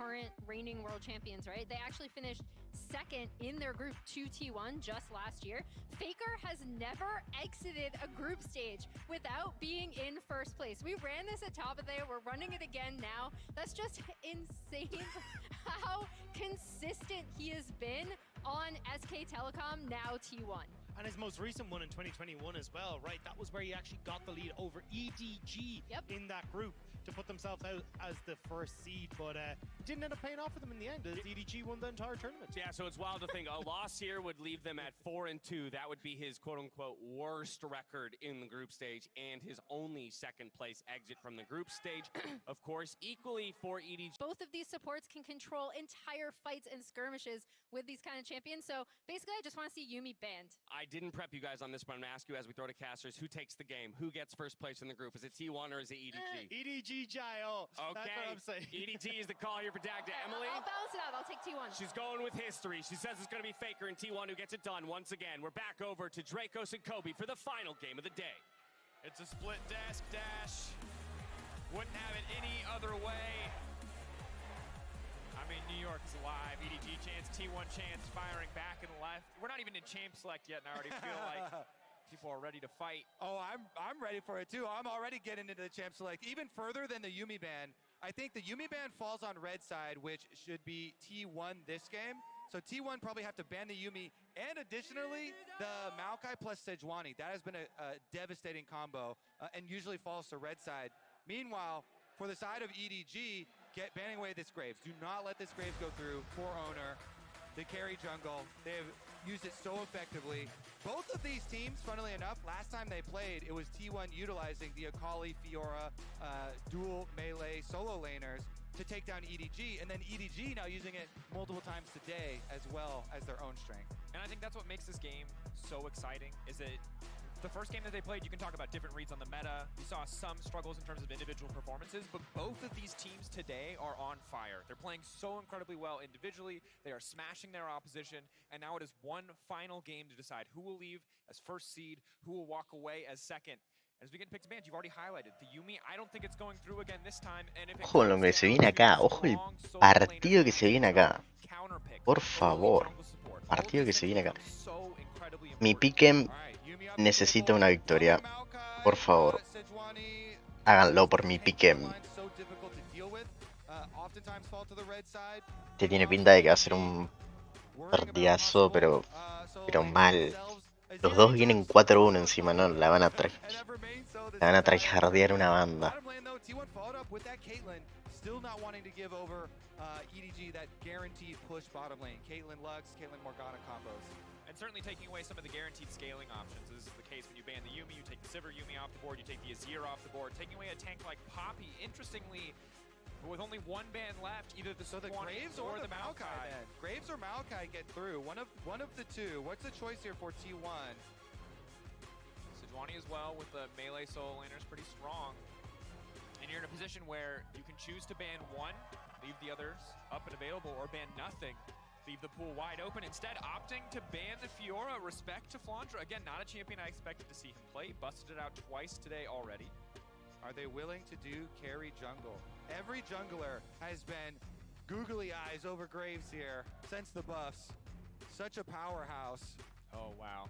current reigning world champions, right? They actually finished second in their group to T1 just last year. FAKER has never exited a group stage without being in first place. We ran this at top of the day, we're running it again now. That's just insane how consistent he has been on SK Telecom, now T1. And his most recent one in 2021 as well, right? That was where he actually got the lead over EDG in that group to put themselves out as the first seed, but didn't end up paying off for them in the end as EDG won the entire tournament. Yeah, so it's wild to think a loss here would leave them at 4-2. That would be his quote-unquote worst record in the group stage and his only second place exit from the group stage. Of course, equally for EDG. Both of these supports can control entire fights and skirmishes with these kind of champions, so basically I just want to see Yuumi banned. I didn't prep you guys on this, but I'm going to ask you as we throw to casters, who takes the game? Who gets first place in the group? Is it T1 or is it EDG? EDG Jayo. Okay, That's what I'm saying. EDG is the call here for Dagda. Emily? I'll balance it out, I'll take T1. She's going with history. She says it's going to be FAKER and T1 who gets it done once again. We're back over to Dracos and Kobe for the final game of the day. It's a split desk dash. Wouldn't have it any other way. I mean, New York's alive. EDG chance, T1 chance, firing back and left. We're not even in champ select yet, and I already feel like people are ready to fight. Oh, I'm ready for it too. I'm already getting into the champ select. Even further than the Yuumi ban, I think the Yuumi ban falls on red side, which should be T1 this game. So T1 probably have to ban the Yuumi, and additionally, the Maokai plus Sejuani. That has been a devastating combo, and usually falls to red side. Meanwhile, for the side of EDG, banning away this Graves. Do not let this Graves go through for owner. They carry jungle. They have used it so effectively. Both of these teams, funnily enough, last time they played, it was T1 utilizing the Akali, Fiora, dual melee solo laners to take down EDG, and then EDG now using it multiple times today as well as their own strength. And I think that's what makes this game so exciting, is that the first game that they played, you can talk about different reads on the meta. You saw some struggles in terms of individual performances, but both of these teams today are on fire. They're playing so incredibly well individually. They are smashing their opposition, and now it is one final game to decide who will leave as first seed, who will walk away as second. As we get picked bans, you've already highlighted the Yuumi. I don't think it's going through again this time. And if it Ojo lo que se viene acá, ojo el partido que se viene acá. Por favor, partido que se viene acá. Mi piquen necesita una victoria. Por favor, háganlo por mi piquen. Este tiene pinta de que va a ser un partidazo, pero mal. Los dos vienen 4-1 encima, ¿no? La van a tryhardear una banda. Still not wanting to give over EDG that guaranteed push bottom lane. Caitlyn Lux, Caitlyn Morgana combos. And certainly taking away some of the guaranteed scaling options. This is the case when you ban the Yuumi, you take the Sivir Yuumi off the board, you take the Azir off the board, taking away a tank like Poppy. Interestingly, with only one ban left, either the Graves or the Maokai. Graves or Maokai get through. One of the two. What's the choice here for T1? Sejuani as well with the melee solo laners pretty strong. And you're in a position where you can choose to ban one, leave the others up and available, or ban nothing, leave the pool wide open. Instead, opting to ban the Fiora. Respect to Flandra. Again, not a champion I expected to see him play. Busted it out twice today already. Are they willing to do carry jungle? Every jungler has been googly eyes over Graves here since the buffs. Such a powerhouse. Oh, wow.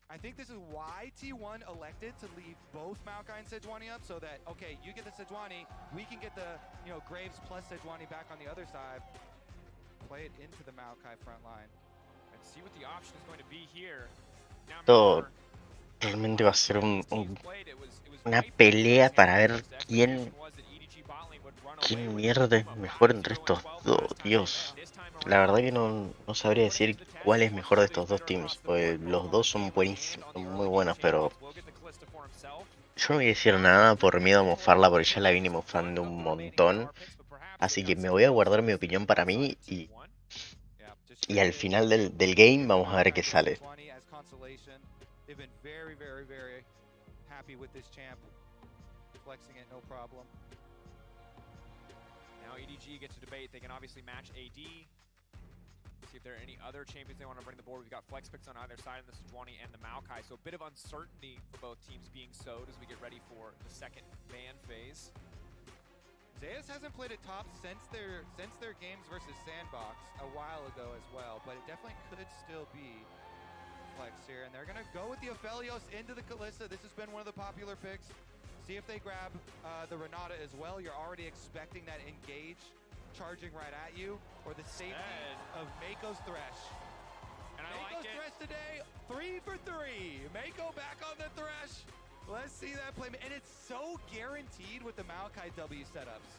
I think this is why T1 elected to leave both Maokai and Sejuani up, so that, okay, you get the Sejuani, we can get the, Graves plus Sejuani back on the other side. Play it into the Maokai front line. And see what the option is going to be here. Todo realmente va a ser una pelea para ver quién mierda es mejor entre estos dos. Dios, la verdad que no sabría decir cuál es mejor de estos dos teams, porque los dos son buenísimos, son muy buenos, pero yo no voy a decir nada por miedo a mofarla, porque ya la vine mofando un montón, así que me voy a guardar mi opinión para mí y al final del game vamos a ver qué sale. Now EDG gets to debate. They can obviously match AD. See if there are any other champions they want to bring to the board. We've got flex picks on either side of the Sejuani and the Maokai. So a bit of uncertainty for both teams being sowed as we get ready for the second ban phase. ZEUS hasn't played a top since their games versus Sandbox a while ago as well, but it definitely could still be Flex here. And they're gonna go with the Aphelios into the Kalista. This has been one of the popular picks. See if they grab the Renata as well. You're already expecting that engage charging right at you, or the safety of Mako's Thresh. And I Mako's like it. Thresh today, 3 for 3. Mako back on the Thresh. Let's see that play. And it's so guaranteed with the Maokai W setups.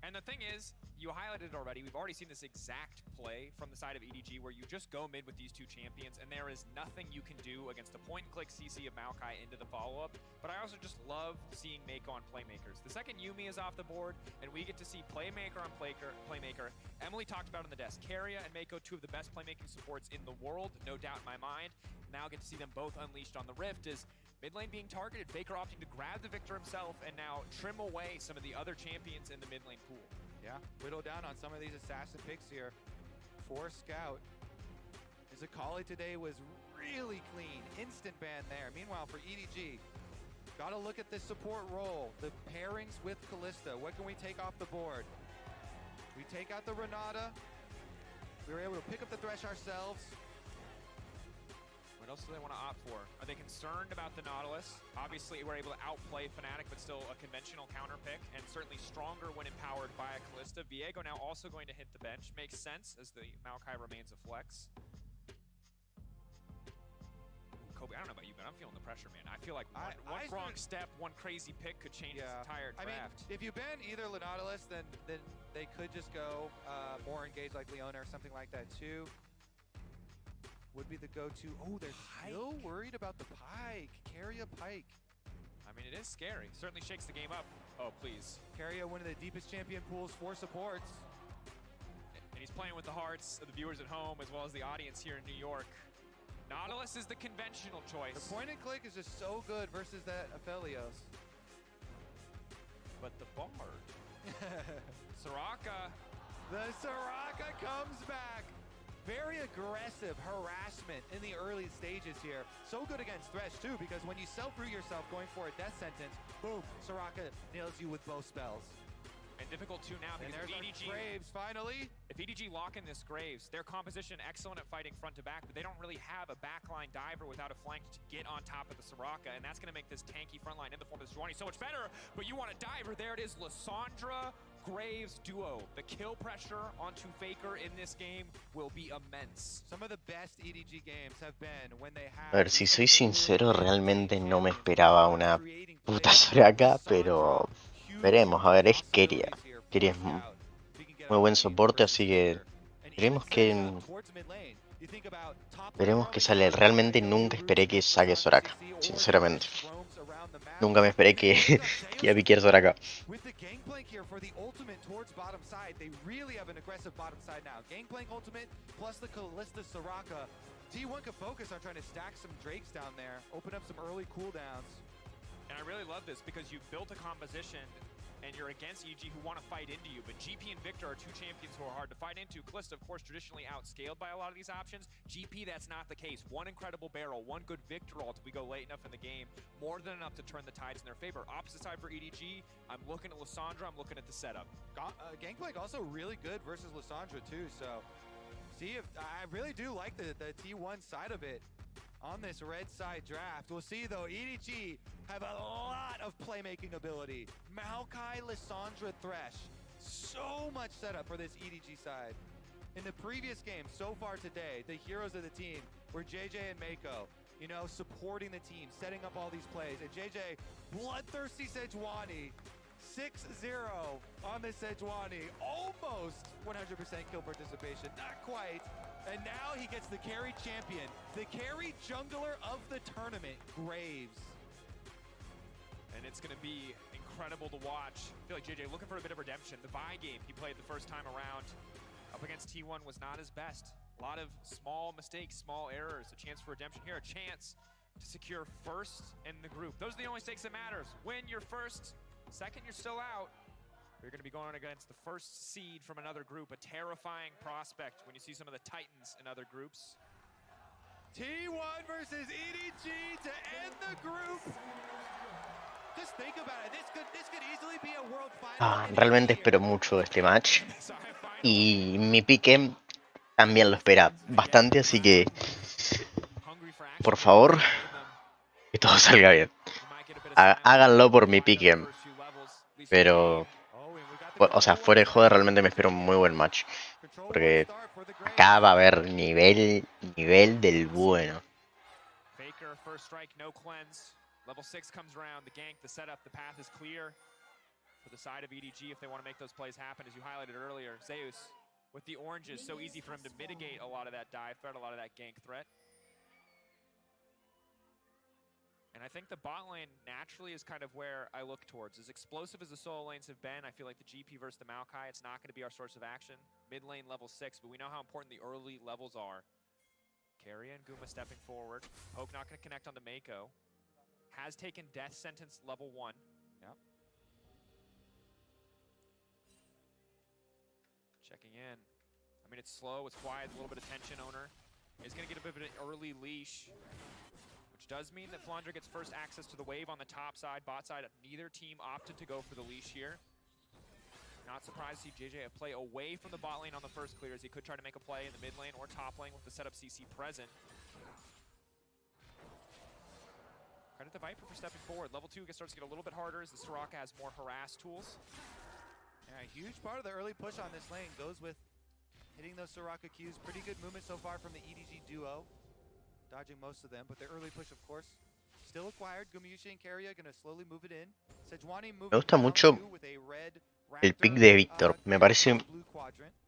And the thing is, you highlighted it already. We've already seen this exact play from the side of EDG where you just go mid with these two champions and there is nothing you can do against a point-and-click CC of Maokai into the follow-up. But I also just love seeing Mako on Playmakers. The second Yuumi is off the board and we get to see Playmaker on Playmaker. Emily talked about on the desk, Keria and Mako, two of the best playmaking supports in the world, no doubt in my mind. Now get to see them both unleashed on the Rift as mid lane being targeted, FAKER opting to grab the victor himself and now trim away some of the other champions in the mid lane pool. Yeah, whittle down on some of these assassin picks here for Scout. His Akali today was really clean, instant ban there. Meanwhile, for EDG, gotta look at this support role, the pairings with Kalista. What can we take off the board? We take out the Renata. We were able to pick up the Thresh ourselves. What else do they want to opt for? Are they concerned about the Nautilus? Obviously, we're able to outplay Fnatic, but still a conventional counter pick, and certainly stronger when empowered by a Kalista. Viego now also going to hit the bench. Makes sense, as the Maokai remains a flex. Kobe, I don't know about you, but I'm feeling the pressure, man. I feel like one wrong step, one crazy pick could change this entire draft. I mean, if you ban either Nautilus, then they could just go more engaged like Leona or something like that, too. Would be the go-to. Oh, they're still worried about the Pike. Keria Pike. I mean, it is scary. Certainly shakes the game up. Oh, please. Keria, one of the deepest champion pools for supports. And he's playing with the hearts of the viewers at home as well as the audience here in New York. Nautilus is the conventional choice. The point and click is just so good versus that Aphelios. But the Bard. Soraka. The Soraka comes back. Very aggressive harassment in the early stages here. So good against Thresh too, because when you self-root yourself going for a death sentence, boom, Soraka nails you with both spells. And difficult too now because there's EDG, Graves finally. If EDG lock in this Graves, their composition excellent at fighting front to back, but they don't really have a backline diver without a flank to get on top of the Soraka, and that's going to make this tanky frontline in the form of Sejuani so much better. But you want a diver, there it is, Lissandra Graves duo. The kill pressure onto FAKER in this game will be immense. Some of the best EDG games have been when they have. A ver, si soy sincero, realmente no me esperaba una puta Soraka, pero veremos. A ver, es Keria. Keria es muy buen soporte, así que veremos que sale. Realmente nunca esperé que saque Soraka, sinceramente. Nunca me esperé que iba a piquear Soraka. With the Gangplank here for the ultimate towards bottom side, they really have an aggressive bottom side now. Gangplank ultimate plus the Kalista Soraka. T1 can focus on trying to stack some Drakes down there, open up some early cooldowns. And I really love this because you've built a composition and you're against EG who want to fight into you. But GP and Victor are two champions who are hard to fight into. Kalista, of course, traditionally outscaled by a lot of these options. GP, that's not the case. One incredible barrel, one good Victor ult if we go late enough in the game. More than enough to turn the tides in their favor. Opposite side for EDG, I'm looking at Lissandra, I'm looking at the setup. Gangplank also really good versus Lissandra too, so see if I really do like the T1 side of it on this red side draft. We'll see though, EDG have a lot of playmaking ability. Maokai, Lissandra, Thresh. So much setup for this EDG side. In the previous game so far today, the heroes of the team were JJ and Mako, you know, supporting the team, setting up all these plays. And JJ, bloodthirsty Sejuani, 6-0 on the Sejuani. Almost 100% kill participation, not quite. And now he gets the carry champion, the carry jungler of the tournament, Graves. And it's going to be incredible to watch. I feel like JJ looking for a bit of redemption. The Vi game he played the first time around up against T1 was not his best. A lot of small mistakes, small errors. A chance for redemption here, a chance to secure first in the group. Those are the only stakes that matters. Win your first, second you're still out. You're going to be going against the first seed from another group, a terrifying prospect when you see some of the titans in other groups. T1 versus EDG to end the group. Realmente espero mucho de este match. Y mi pique también lo espera bastante, así que por favor, que todo salga bien. Háganlo por mi pique. Pero, o sea, fuera de joda, realmente me espero un muy buen match. Porque acá va a haber nivel del bueno. FAKER, first strike, no cleanse. Level 6 comes around, the gank, the setup, the path is clear for the side of EDG if they want to make those plays happen, as you highlighted earlier. ZEUS with the oranges, so easy for him to mitigate a lot of that dive threat, a lot of that gank threat. And I think the bot lane naturally is kind of where I look towards. As explosive as the solo lanes have been, I feel like the GP versus the Maokai, it's not going to be our source of action. Mid lane level 6, but we know how important the early levels are. Carry and Guma stepping forward. Poke not going to connect onto Mako. Has taken death sentence level 1. Yep. Checking in. I mean, it's slow, it's quiet, a little bit of tension. Owner is going to get a bit of an early leash, which does mean that Flandre gets first access to the wave on the top side. Bot side, neither team opted to go for the leash here. Not surprised to see JJ play away from the bot lane on the first clear, as he could try to make a play in the mid lane or top lane with the setup CC present. Credit to Viper for stepping forward. Level 2 starts to get a little bit harder as the Soraka has more harass tools. Yeah, a huge part of the early push on this lane goes with hitting those Soraka Qs. Pretty good movement so far from the EDG duo. Dodging most of them, but the early push, of course, still acquired. Gumayusi and Keria gonna slowly move it in. Sejuani moving Me gusta mucho with a red el pick de Víctor. Me parece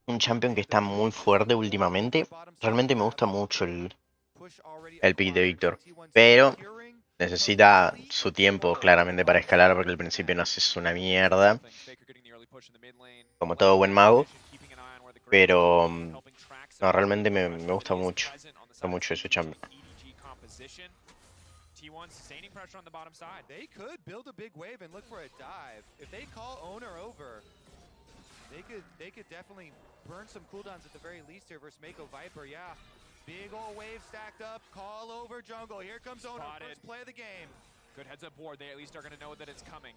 un champion que está muy fuerte últimamente. Realmente me gusta mucho el pick de Víctor. Pero necesita su tiempo claramente para escalar, porque al principio no haces una mierda, como todo buen mago. Pero no, realmente me gusta mucho. Me gusta mucho ese champion. T1 sustaining pressure on the bottom side. They could build a big wave and look for a dive. If they call Owner over, they could definitely burn some cooldowns at the very least here versus Mako Viper. Yeah, big old wave stacked up. Call over jungle. Here comes Owner. First play of the game. Good heads up board. They at least are going to know that it's coming.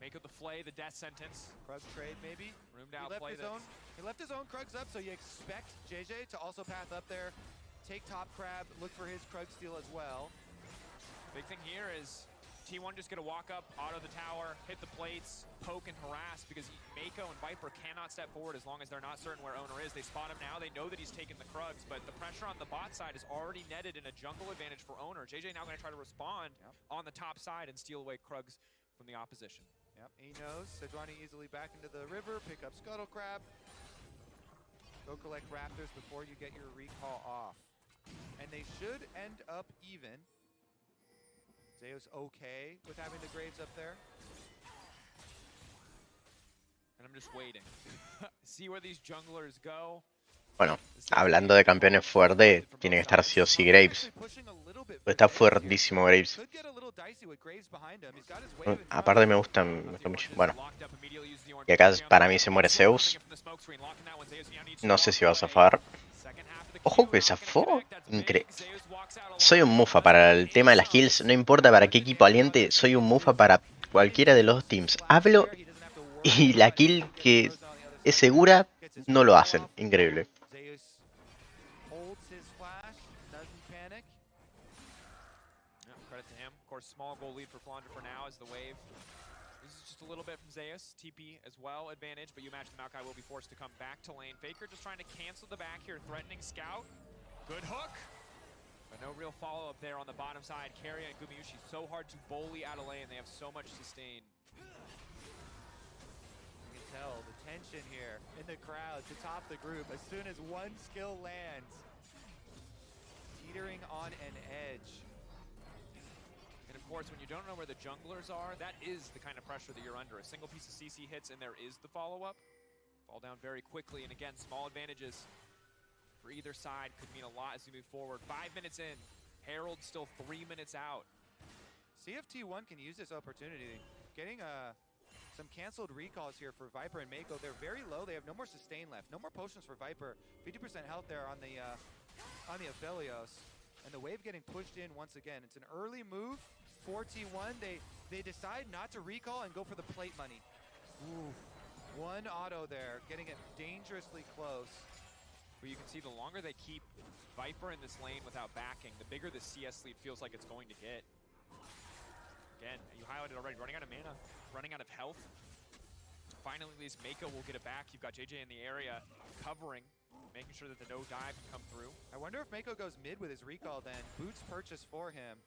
Mako the flay, the death sentence. Krug trade maybe. Room down play this. He left his own Krugs up, so you expect JJ to also path up there, take top crab, look for his Krug steal as well. Big thing here is T1 just gonna walk up, auto the tower, hit the plates, poke and harass, because Mako and Viper cannot step forward as long as they're not certain where Owner is. They spot him now, they know that he's taken the Krugs, but the pressure on the bot side is already netted in a jungle advantage for Owner. JJ now gonna try to respond on the top side and steal away Krugs from the opposition. Yep, he knows. Sejuani easily back into the river, pick up Scuttle Crab. Go collect Raptors before you get your recall off. And they should end up even. ZEUS okay with having the Graves up there. And I'm just waiting. See where these junglers go. Bueno, hablando de campeones fuertes, tiene que estar sí o sí Graves. Está fuertísimo Graves. Aparte me gusta mucho. Bueno, y acá para mí se muere Zeus. No sé si va a zafar. Ojo que zafó. Soy un mufa para el tema de las kills. No importa para qué equipo aliente, soy un mufa para cualquiera de los dos teams. Hablo y la kill que es segura no lo hacen. Increíble. Small goal lead for Flandre for now as the wave. This is just a little bit from ZEUS. TP as well, advantage, but you imagine the Maokai will be forced to come back to lane. FAKER just trying to cancel the back here, threatening Scout. Good hook, but no real follow-up there on the bottom side. Keria and Gumayusi so hard to bully out of lane. They have so much sustain. You can tell the tension here in the crowd to top the group as soon as one skill lands. Teetering on an edge. And of course, when you don't know where the junglers are, that is the kind of pressure that you're under. A single piece of CC hits and there is the follow-up. Fall down very quickly, and again, small advantages for either side could mean a lot as we move forward. 5 minutes in, Herald still 3 minutes out. See if T1 can use this opportunity. Getting some canceled recalls here for Viper and Mako. They're very low. They have no more sustain left. No more potions for Viper. 50% health there on the Aphelios. And the wave getting pushed in once again. It's an early move. for T1. They decide not to recall and go for the plate money. Ooh, one auto there, getting it dangerously close. But you can see the longer they keep Viper in this lane without backing, the bigger the CS lead feels like it's going to get. Again, you highlighted already, running out of mana, running out of health. Finally, at least Mako will get it back. You've got JJ in the area covering, making sure that the no dive can come through. I wonder if Mako goes mid with his recall then. Boots purchase for him.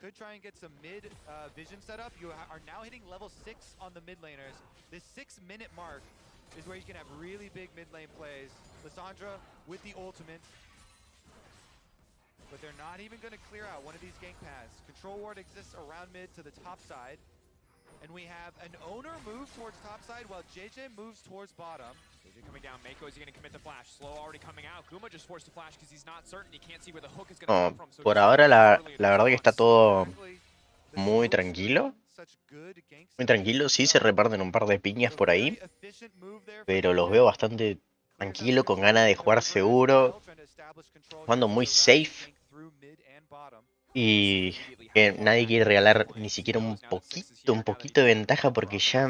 Could try and get some mid vision set up. You are now hitting level 6 on the mid laners. This 6-minute mark is where you can have really big mid lane plays. Lissandra with the ultimate. But they're not even going to clear out one of these gank paths. Control ward exists around mid to the top side. And we have an owner move towards top side while JJ moves towards bottom. JJ coming down. Mako, is he going to commit the flash? Slow already coming out. Guma just forced to flash because he's not certain. He can't see where the hook is going to come from. So por ahora la verdad que está todo muy tranquilo. Muy tranquilo, sí se reparten un par de piñas por ahí, pero los veo bastante tranquilo, con ganas de jugar seguro, jugando muy safe y que nadie quiere regalar ni siquiera un poquito de ventaja, porque ya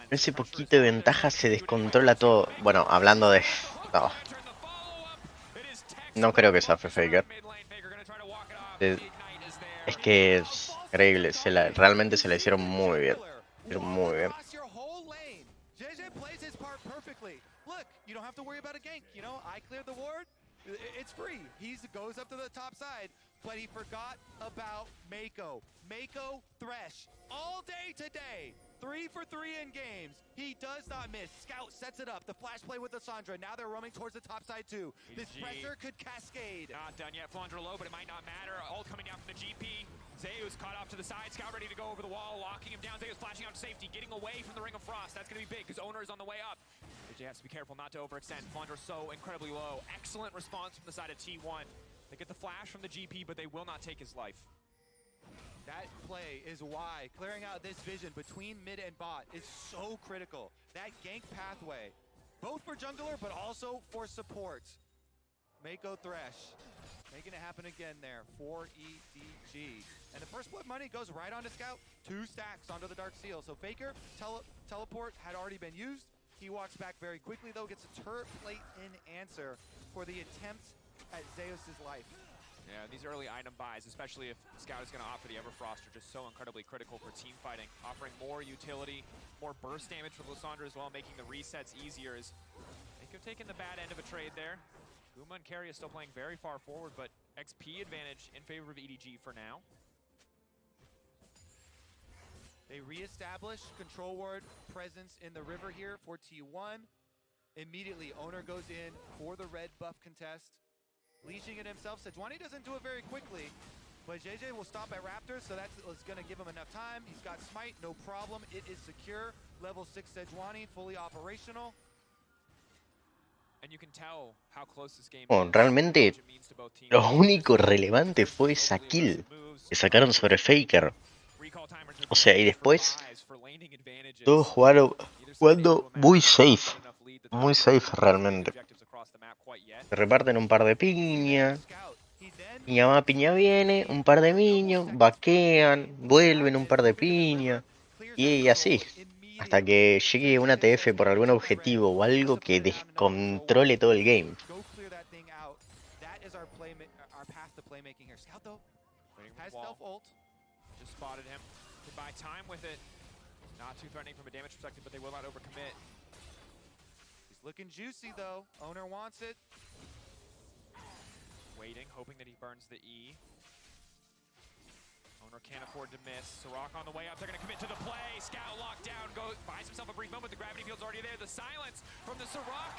ese poquito de ventaja se descontrola todo. Bueno, hablando de... No creo que sea FAKER. Es que es increíble, realmente se la hicieron muy bien. Muy bien. It's free. He goes up to the top side, but he forgot about Mako. Mako Thresh all day today. 3 for 3 in games. He does not miss. Scout sets it up. The flash play with Lissandra. Now they're roaming towards the top side too. This pressure could cascade. Not done yet. Flandra low, but it might not matter. All coming down from the GP. ZEUS caught off to the side. Scout ready to go over the wall, locking him down. ZEUS flashing out to safety, getting away from the Ring of Frost. That's going to be big because Owner is on the way up. JJ has to be careful not to overextend. Flandra so incredibly low. Excellent response from the side of T1. They get the flash from the GP, but they will not take his life. That play is why clearing out this vision between mid and bot is so critical. That gank pathway, both for jungler, but also for support. Mako Thresh, making it happen again there for EDG. And the first blood money goes right onto Scout. 2 stacks onto the Dark Seal. So FAKER, teleport had already been used. He walks back very quickly though, gets a turret plate in answer for the attempt at ZEUS' life. Yeah, these early item buys, especially if Scout is going to offer the Everfrost, are just so incredibly critical for team fighting. Offering more utility, more burst damage for Lissandra as well, making the resets easier. As they could have taken the bad end of a trade there. Guma and Carry is still playing very far forward, but XP advantage in favor of EDG for now. They reestablish control ward presence in the river here for T1. Immediately, Owner goes in for the red buff contest. Leashing it himself. Sejuani doesn't do it very quickly, but JJ will stop at Raptors, so that's going to give him enough time. He's got Smite, no problem. It is secure. Level 6 Sejuani, fully operational. And you can tell how close this game Bueno, realmente lo único relevante fue esa kill que sacaron sobre FAKER. O sea, y después todos jugando muy safe. Muy safe realmente. Se reparten un par de piña. Piña va, piña viene. Un par de niños. Vaquean. Vuelven un par de piña. Y así. Hasta que llegue una TF por algún objetivo o algo que descontrole todo el game. Spotted him. Can buy time with it. Not too threatening from a damage perspective, but they will not overcommit. He's looking juicy though. Owner wants it. Waiting, hoping that he burns the E. Owner can't afford to miss. Sirach on the way up. They're going to commit to the play. Scout locked down. Buys himself a brief moment. The gravity field's already there. The silence from the Sirach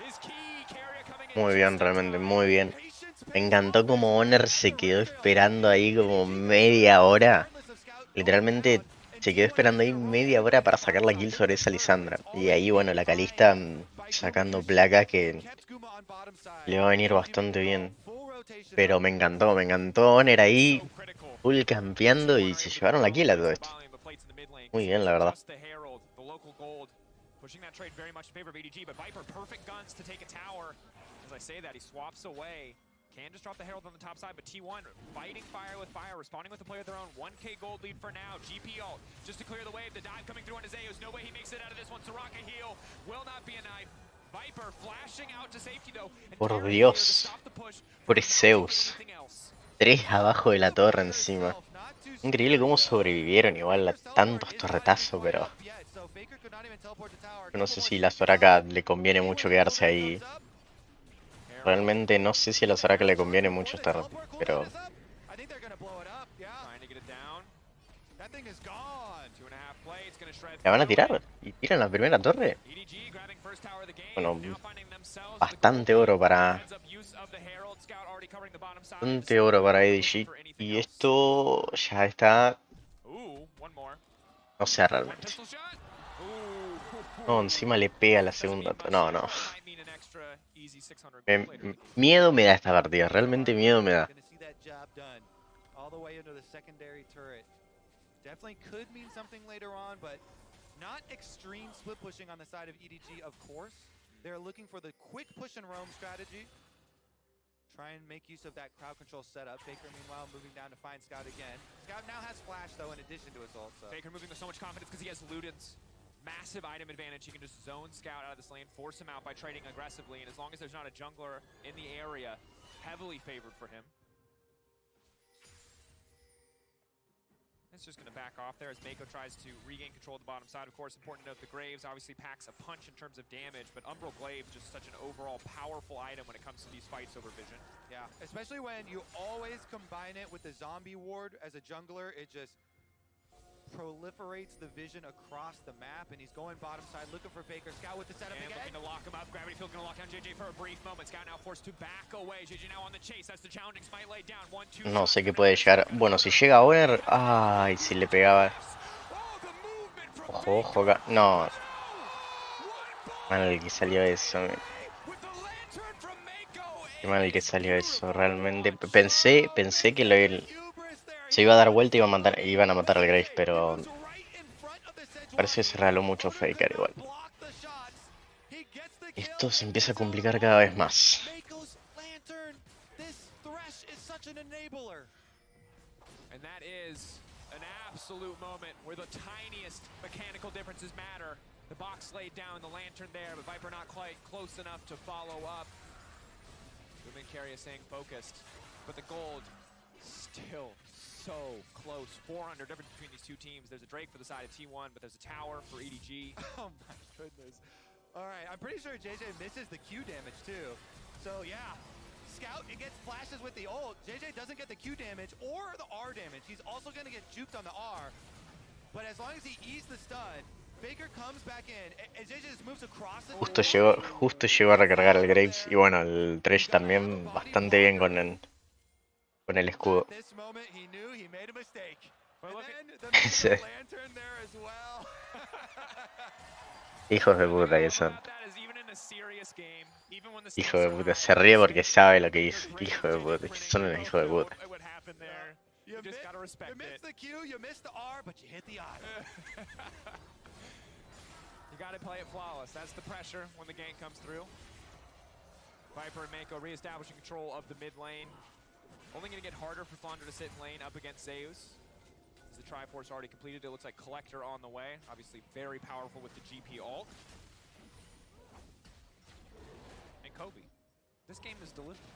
is key. Carrier coming in. Muy bien, realmente, muy bien. Me encantó como Owner se quedó esperando ahí como media hora. Literalmente se quedó esperando ahí media hora para sacar la kill sobre esa Lissandra. Y ahí, bueno, la Kalista sacando placas que le va a venir bastante bien. Pero me encantó Owner ahí, full campeando y se llevaron la kill a todo esto. Muy bien, la verdad. Can just drop the Herald on the top side, but T1 fighting fire with fire, responding with a play of their own. 1K gold lead for now. GP ult just to clear the wave. The dive coming through on his ZEUS. No way he makes it out of this one. Soraka heal will not be a knife. Viper flashing out to safety though. Por Dios. Por Zeus. 3 abajo de la torre encima. Increíble cómo sobrevivieron igual a tantos torretazos, pero... No sé si la Soraka le conviene mucho quedarse ahí. Realmente no sé si a la Soraka le conviene mucho estar, pero... ¿La van a tirar? ¿Y tiran la primera torre? Bueno, bastante oro para... Bastante oro para EDG. Y esto ya está... No sé realmente. No, encima le pega la segunda. No, no. Miedo me da esta partida. Realmente miedo me da. Definitely could mean something later on, but not extreme split pushing on the side of EDG, of course. They're looking for the quick push and roam strategy. Try and make use of that crowd control setup. FAKER, meanwhile, moving down to find Scout again. Scout now has Flash, though, in addition to his ult. So. FAKER moving with so much confidence because he has Luden's massive item advantage. He can just zone Scout out of this lane, force him out by trading aggressively, and as long as there's not a jungler in the area, heavily favored for him. It's just going to back off there as Mako tries to regain control of the bottom side. Of course, important to note the Graves obviously packs a punch in terms of damage, but Umbral Glaive just such an overall powerful item when it comes to these fights over vision. Yeah, especially when you always combine it with the zombie ward as a jungler, it just proliferates the vision across the map, and he's going bottom side looking for FAKER. Scout with the setup again. Looking to lock him up. Gravity Field going to lock down JJ for a brief moment. Scout now forced to back away. JJ now on the chase. That's the challenging smite laid down. 1-2. No sé qué puede llegar. Bueno, si llega a Oner... Ay, si le pegaba. Ojo, ojo acá. No. Mal que salió eso. Qué mal que salió eso. Realmente pensé que se iba a dar vuelta y iban a matar al Graves, pero parece que se regaló mucho FAKER igual. Esto se empieza a complicar cada vez más. And that is an absolute moment where the tiniest mechanical differences matter. The box laid down, the lantern there, but Viper not quite close enough to follow up. Carry is staying focused, but the gold still so close. 400 difference between these two teams. There's a Drake for the side of T1, but there's a tower for EDG. Oh my goodness. All right, I'm pretty sure JJ misses the Q damage too. So yeah, Scout, it gets flashes with the ult. JJ doesn't get the Q damage or the R damage. He's also gonna get juked on the R. But as long as he eats the stun, FAKER comes back in, and JJ just moves across it. Justo llegó a recargar el Graves y bueno, el Thresh también bastante bien con el escudo. Hijos de puta que son. Hijo de puta, se ríe porque sabe lo que hizo. Hijo de puta, son unos hijos de puta. You gotta play it flawless. That's the pressure when the gank comes through. Viper and Mako re-establishing control of the mid lane. Only gonna get harder for Thunder to sit in lane up against ZEUS. The Triforce already completed. It looks like Collector on the way. Obviously very powerful with the GP ult. And Kobe. This game is delivered.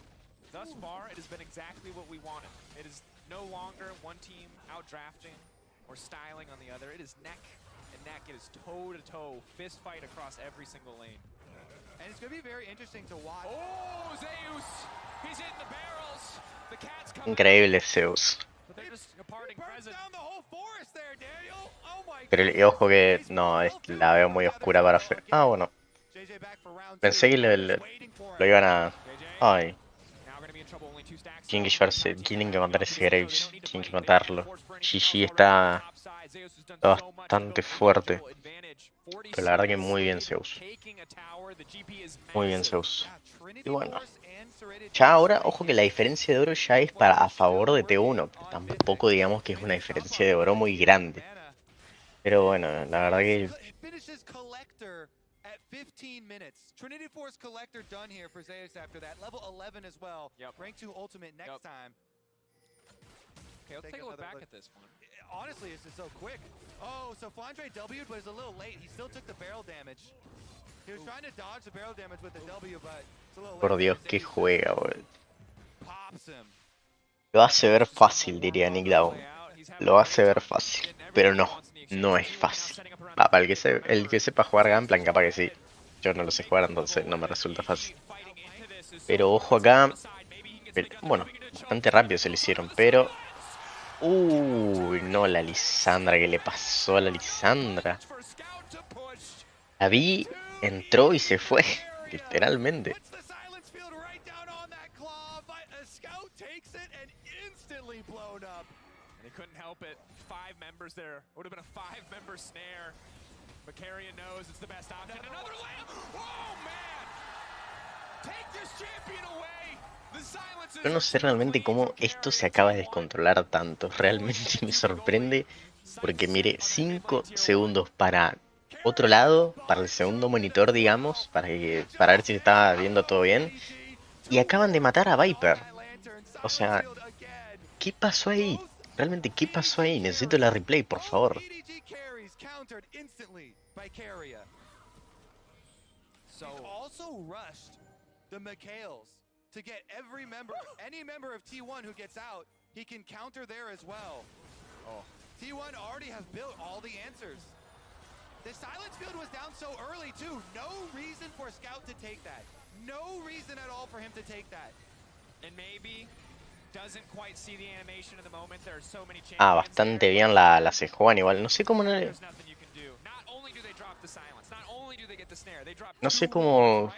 Thus far, it has been exactly what we wanted. It is no longer one team out-drafting or styling on the other. It is neck and neck. It is toe-to-toe, fist fight across every single lane. And it's going to be very interesting to watch. Oh, ZEUS! He's hitting the barrels. The cat's coming. Increíble Zeus. Pero y ojo que no, la veo muy oscura para fe. Ah, bueno. Pensé que lo iban a... Ay. Tienen que matar ese Graves. Tienen que matarlo. GG está bastante fuerte. Pero la verdad que muy bien Zeus. Muy bien Zeus. Y bueno. Ya ahora, ojo que la diferencia de oro ya es a favor de T1. Tampoco digamos que es una diferencia de oro muy grande. Pero bueno, la verdad que 15 minutes. Trinity Force Collector done here for ZEUS after that. Level 11 as well. Yep. Rank 2 ultimate next Yep. time. Okay, let's take a look back at this one. Honestly, it's just so quick. Oh, so Flandre W'd, but it's a little late. He still took the barrel damage. He was trying to dodge the barrel damage with the W, but it's a little Por late. Dios, que juega, boludo. Pops him. Lo hace ver fácil, diría Nick Down. Lo hace ver fácil, pero no, no es fácil. Para el que sepa jugar Gunplan, capaz que sí. Yo no lo sé jugar, entonces no me resulta fácil. Pero ojo acá. Bueno, bastante rápido se lo hicieron, pero... Uy, no, la Lisandra, ¿qué le pasó a la Lisandra? La vi, entró y se fue, literalmente. They couldn't help it. 5 members there. Would have been a 5-member snare. Macarian knows it's the best option. Another layup. Oh, man! Take this champion away. The silence is... Yo no sé realmente cómo esto se acaba de descontrolar tanto. Realmente me sorprende porque mire, 5 segundos para otro lado, para el segundo monitor, digamos, para ver si se estaba viendo todo bien. Y acaban de matar a Viper. O sea, ¿qué pasó ahí? Realmente, ¿qué pasó ahí? Necesito la replay, por favor. The Mikhails to get every member, any member of T1 who gets out, he can counter there as well. Oh. T1 already have built all the answers. The silence field was down so early too. No reason for Scout to take that. No reason at all for him to take that. And maybe doesn't quite see the animation of the moment. There are so many chances. Ah, bastante bien la Sejuan igual. No sé cómo no le... No sé cómo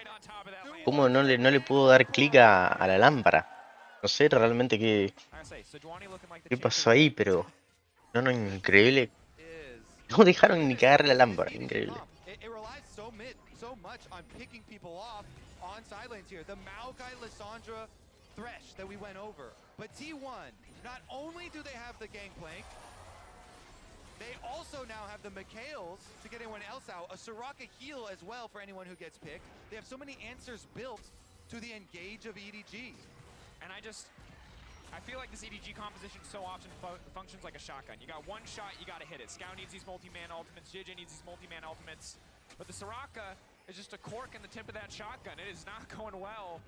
no le pudo dar clic a la lámpara. No sé realmente qué pasó ahí, pero no, increíble. No dejaron ni cagar la lámpara, increíble. They also now have the Mikhails to get anyone else out. A Soraka heal as well for anyone who gets picked. They have so many answers built to the engage of EDG. And I feel like this EDG composition so often functions like a shotgun. You got one shot, you gotta hit it. Scout needs these multi-man ultimates, JJ needs these multi-man ultimates. But the Soraka is just a cork in the tip of that shotgun. It is not going well.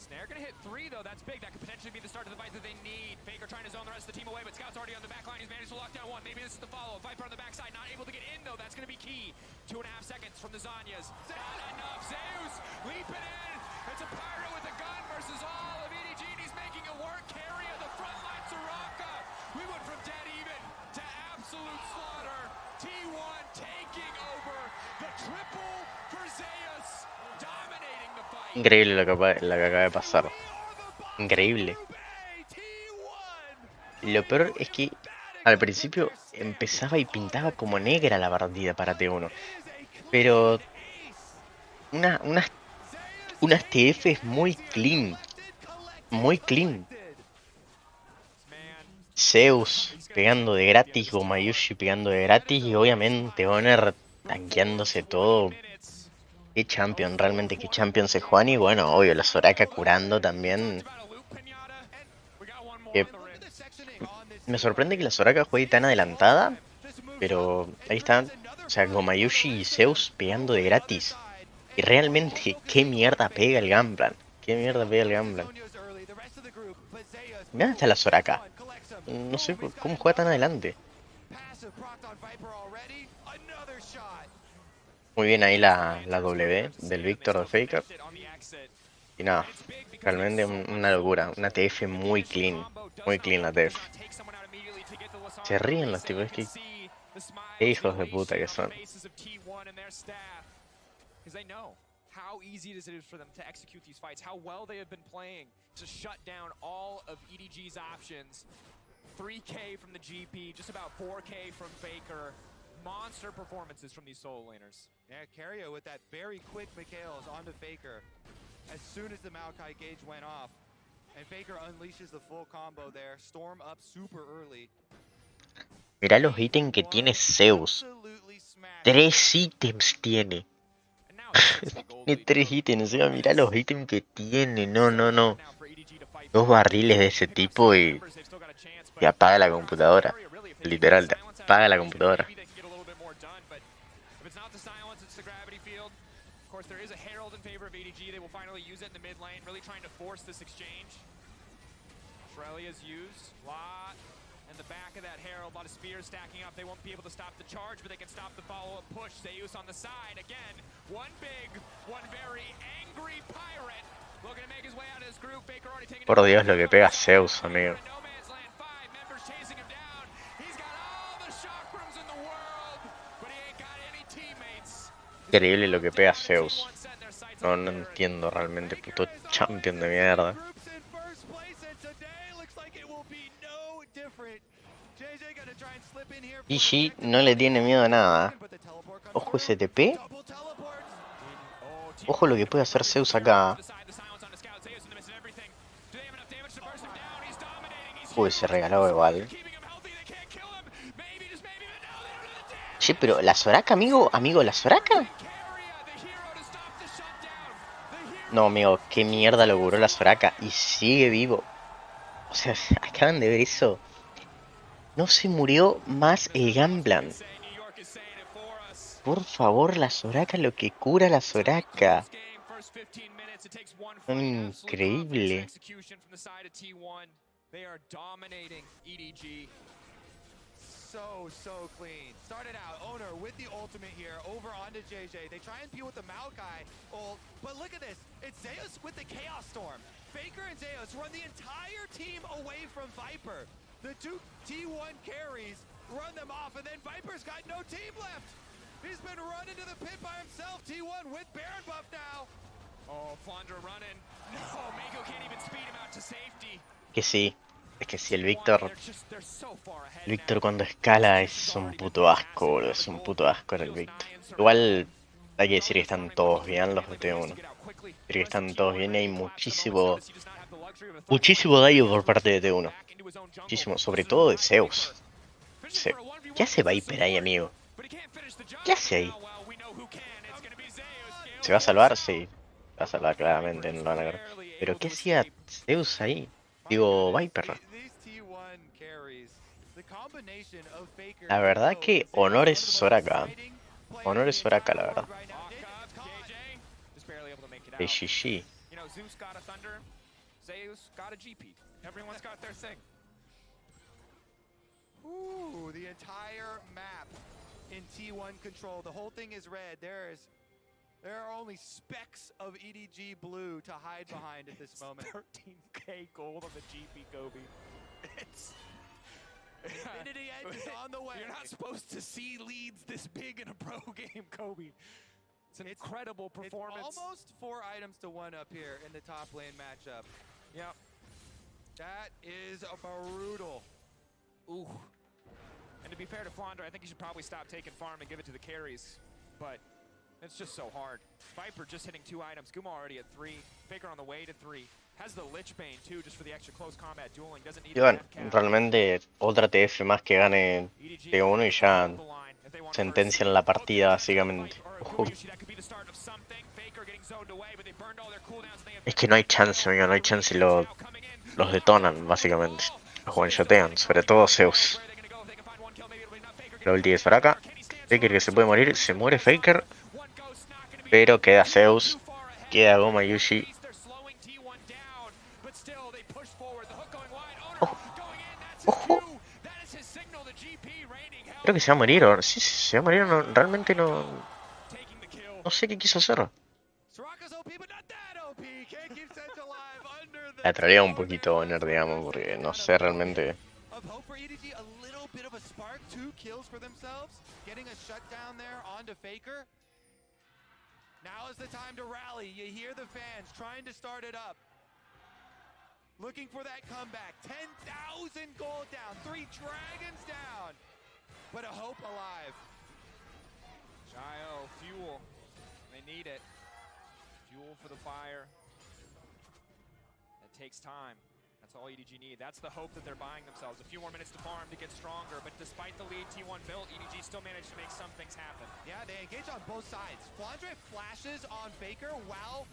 Snare gonna hit 3 though, that's big. That could potentially be the start of the fight that they need. Faker trying to zone the rest of the team away, but Scout's already on the back line. He's managed to lock down 1. Maybe this is the follow. Viper on the backside, not able to get in though. That's gonna be key. 2.5 seconds from the Zanyas. Not enough. ZEUS leaping in. It's a Pyro with a gun versus all of EDG, and he's making it work. Carry of the frontline Soraka. We went from dead even to absolute slaughter. T1 taking over the triple for ZEUS. Dominating the fight. Increíble lo que acaba de pasar. Increíble. Lo peor es que al principio empezaba y pintaba como negra la partida para T1. Pero unas TFs muy clean. Muy clean. ZEUS pegando de gratis, gumayusi pegando de gratis y obviamente Honor tanqueándose todo. Qué champion, realmente qué champion se juegan. Y bueno, obvio, la Soraka curando también. Me sorprende que la Soraka juegue tan adelantada. Pero ahí están, o sea, gumayusi y ZEUS pegando de gratis. Y realmente, qué mierda pega el Gunplan. Qué mierda pega el Gunplan. Mirá dónde está la Soraka. No sé cómo juega tan adelante. Muy bien ahí la W del Víctor de Faker. Y nada, realmente una locura. Una TF muy clean. Muy clean la TF. Se ríen los tipos, es que... Qué hijos de puta que son. How easy it is for them to execute these fights, how well they have been playing to shut down all of EDG's options. 3K from the GP, just about 4K from Faker. Monster performances from these solo laners. Yeah, Cario with that very quick Mikhails onto Faker as soon as the Maokai gauge went off. And Faker unleashes the full combo there. Storm up super early. Mirá los ítems que tiene ZEUS. 3 ítems tiene. Tiene 3 ítems, encima mirá los ítems que tiene, no. 2 barriles de ese tipo y te apaga la computadora. Literal, te apaga la computadora. Of course, there is a Herald in favor of EDG. They will finally use it in the mid lane, really trying to force this exchange. Shrelia's used. Lot in the back of that Herald. A lot of spears stacking up. They won't be able to stop the charge, but they can stop the follow-up push. ZEUS on the side. Again, one big, one very angry pirate looking to make his way out of this group. Faker already taking Por Dios, lo que pega Zeus, amigo. Increíble lo que pega Zeus. No entiendo realmente, puto champion de mierda. EDG no le tiene miedo a nada. Ojo ese TP. Ojo lo que puede hacer Zeus acá. Uy, se regaló igual. Che, pero la Soraka, amigo, la Soraka. No, amigo, qué mierda lo curó la Soraka y sigue vivo. O sea, acaban de ver eso. No se murió más el Gamblan. Por favor, la Soraka, lo que cura la Soraka. Increíble. So clean. Started out, Owner with the ultimate here, over onto JJ. They try and peel with the Maokai ult, but look at this. It's ZEUS with the Chaos Storm. Faker and ZEUS run the entire team away from Viper. The two T1 carries run them off, and then Viper's got no team left. He's been run into the pit by himself. T1 with Baron buff now. Oh, Flandra running. No, Mako can't even speed him out to safety. Que sí. Es que si el Víctor cuando escala es un puto asco, boludo. Es un puto asco el Víctor. Igual hay que decir que están todos bien los de T1. Decir que están todos bien y hay muchísimo daño por parte de T1. Muchísimo, sobre todo de Zeus. ¿Qué hace Viper ahí, amigo? ¿Qué hace ahí? ¿Se va a salvar? Sí. Se va a salvar claramente, no lo van a ver. Pero ¿qué hacía Zeus ahí? Digo, Viper. La verdad que honores Soraka. Honores Soraka, la verdad. De GG. Ooh, the entire map in T1 control. The whole thing is red. There are only specks of EDG blue to hide behind at this moment. 13k gold on the GP, Kobe. It's Infinity Edge is on the way. You're not supposed to see leads this big in a pro game, Kobe. It's an incredible performance. It's almost 4 items to 1 up here in the top lane matchup. Yep. That is brutal. Ooh. And to be fair to Flandra, I think he should probably stop taking farm and give it to the carries. But it's just so hard. Viper just hitting 2 items. Guma already at 3. Faker on the way to 3. Has the Lich Bane too, just for the extra close combat dueling. Doesn't need Y bueno, realmente otra TF más que gane T1 y ya sentencian la partida básicamente. Es que no hay chance, amigo, no hay chance. Los detonan básicamente. Los one-shotean, sobre todo Zeus. La ulti de Soraka. Faker que se puede morir, se muere Faker. Pero queda Zeus, queda gumayusi. Ojo. Creo que se va a morir, o sí, se va a morir, no, realmente no sé qué quiso hacer. La trolea un poquito Bonner, digamos, porque no sé realmente. Now is the time to rally. You hear the fans trying to start it up. Looking for that comeback. 10,000 gold down. 3 dragons down. But a hope alive. Shio, fuel. They need it. Fuel for the fire. That takes time. That's all EDG need. That's the hope that they're buying themselves. A few more minutes to farm to get stronger, but despite the lead T1 built, EDG still managed to make some things happen. Yeah, they engage on both sides. Flandre flashes on FAKER while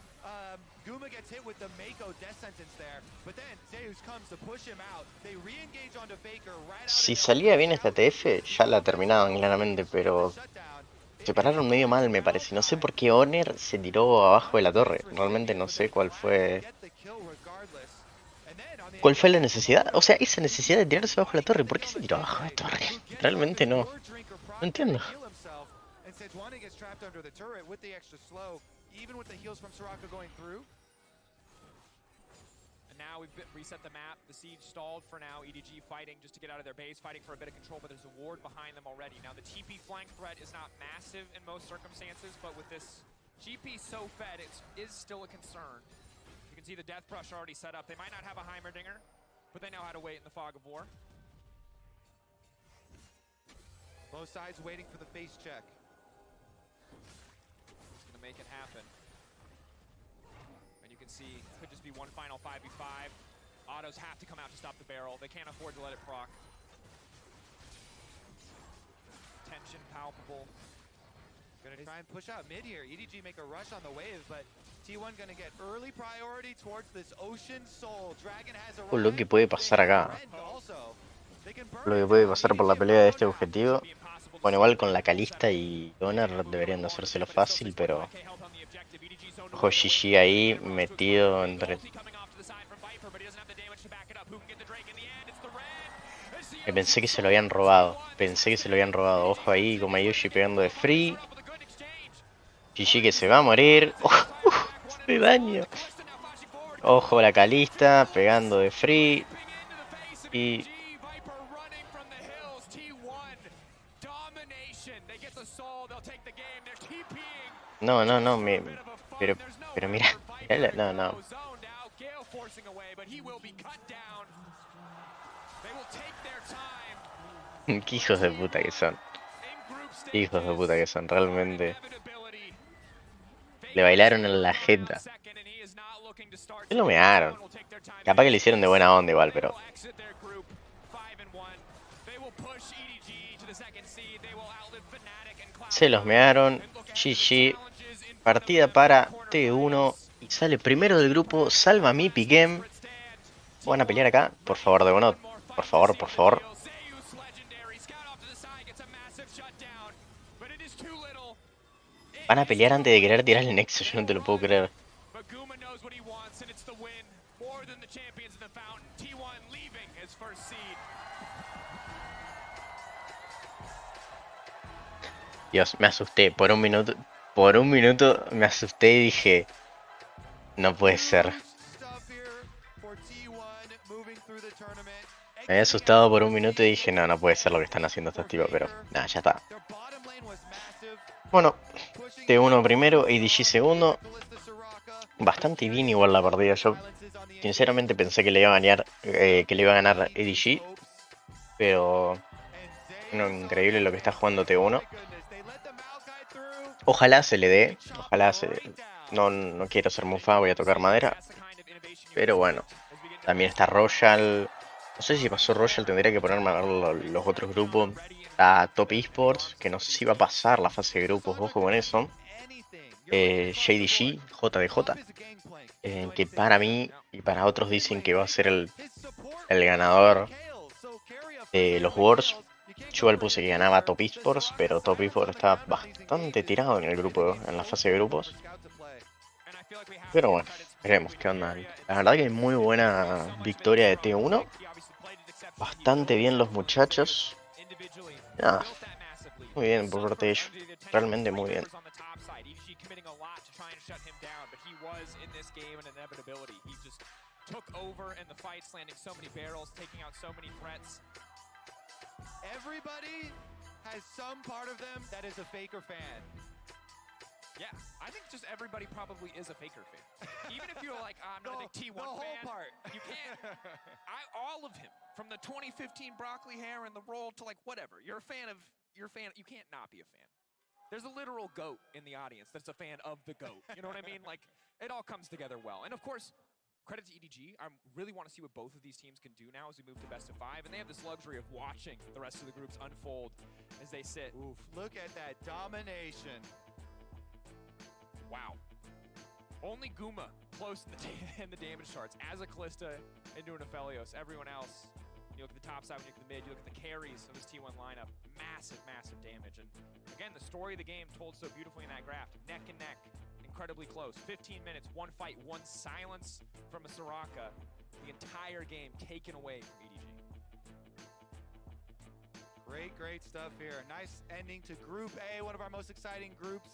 Guma gets hit with the Mako death sentence there, but then ZEUS comes to push him out. They re-engage onto FAKER right out. Si salía bien esta TF, ya la terminaban claramente, pero se pararon medio mal, me parece. No sé por qué Honor se tiró abajo de la torre. Realmente no sé cuál fue la necesidad. O sea, esa necesidad de tirarse abajo de la torre. ¿Por qué se tiró abajo de la torre? Realmente no. No entiendo. Now we've reset the map. The siege stalled for now. EDG fighting just to get out of their base, fighting for a bit of control, but there's a ward behind them already. Now the TP flank threat is not massive in most circumstances, but with this GP so fed, it is still a concern. You can see the death brush already set up. They might not have a Heimerdinger, but they know how to wait in the fog of war. Both sides waiting for the face check. It's gonna make it happen. And you can see, it could just be one final 5v5. Autos have to come out to stop the barrel. They can't afford to let it proc. Tension palpable. Gonna try and push out mid here. EDG make a rush on the wave, but T1 gonna get early priority towards this Ocean Soul. Dragon has a Lo que puede pasar acá. Lo que puede pasar por la pelea de este objetivo. Bueno, igual con la Calista y Honor deberían de hacérselo fácil, pero... Ojo GG ahí metido entre... Pensé que se lo habían robado. Ojo ahí, gumayusi pegando de free. GG que se va a morir. ¡De daño! Ojo la Calista pegando de free. Y... No, pero mira, no. Qué hijos de puta que son. Realmente. Le bailaron en la jeta. Se lo mearon. Capaz que le hicieron de buena onda igual, pero... Se los mearon. GG. Partida para T1. Y sale primero del grupo. Salva mi Game. ¿Van a pelear acá? Por favor, de bueno. Por favor. Van a pelear antes de querer tirar el Nexus. Yo no te lo puedo creer. Dios, me asusté. Por un minuto me asusté y dije... No puede ser. Me había asustado por un minuto y dije, no puede ser lo que están haciendo estos tipos, pero nada, ya está. Bueno, T1 primero, EDG segundo. Bastante bien igual la partida. Yo sinceramente pensé que le iba a ganar EDG, pero no, increíble lo que está jugando T1. Ojalá se le dé, no quiero ser mufa, voy a tocar madera. Pero bueno, también está Royal. No sé si pasó Royal, tendría que ponerme a ver los otros grupos. Está Top Esports, que no sé si va a pasar la fase de grupos, ojo con eso. JDG, JDJ, que para mí y para otros dicen que va a ser el ganador de los Worlds. Yo igual puse que ganaba Top Esports, pero Top Esports está bastante tirado en el grupo, en la fase de grupos. Pero bueno, veremos qué onda. La verdad que muy buena victoria de T1. Bastante bien los muchachos. Nada, muy bien por parte de ellos. Realmente muy bien. Everybody has some part of them that is a FAKER fan. Yeah, I think just everybody probably is a FAKER fan. Even if you're like, I'm not a big T1 fan. The whole part. You can't. All of him. From the 2015 broccoli hair and the roll to like whatever. You're a fan of, you can't not be a fan. There's a literal GOAT in the audience that's a fan of the GOAT. You know what I mean? Like, it all comes together well. And of course, credit to EDG. I really want to see what both of these teams can do now as we move to best of 5. And they have this luxury of watching the rest of the groups unfold as they sit. Oof, look at that domination. Wow. Only Guma close in the damage charts. As a Kalista into an Aphelios. Everyone else, you look at the top side, when you look at the mid, you look at the carries of this T1 lineup. Massive, massive damage. And again, the story of the game told so beautifully in that graph. Neck and neck. Incredibly close. 15 minutes, one fight, one silence from a Soraka. The entire game taken away from EDG. Great, great stuff here. Nice ending to Group A, one of our most exciting groups.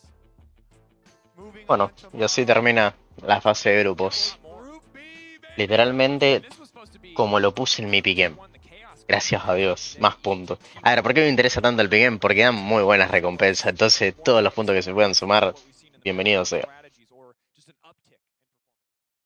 Moving Bueno, on to y así termina la fase de grupos. Literalmente, como lo puse en mi pick game. Gracias a Dios, más puntos. A ver, ¿por qué me interesa tanto el pick game? Porque dan muy buenas recompensas. Entonces, todos los puntos que se puedan sumar, bienvenido sea.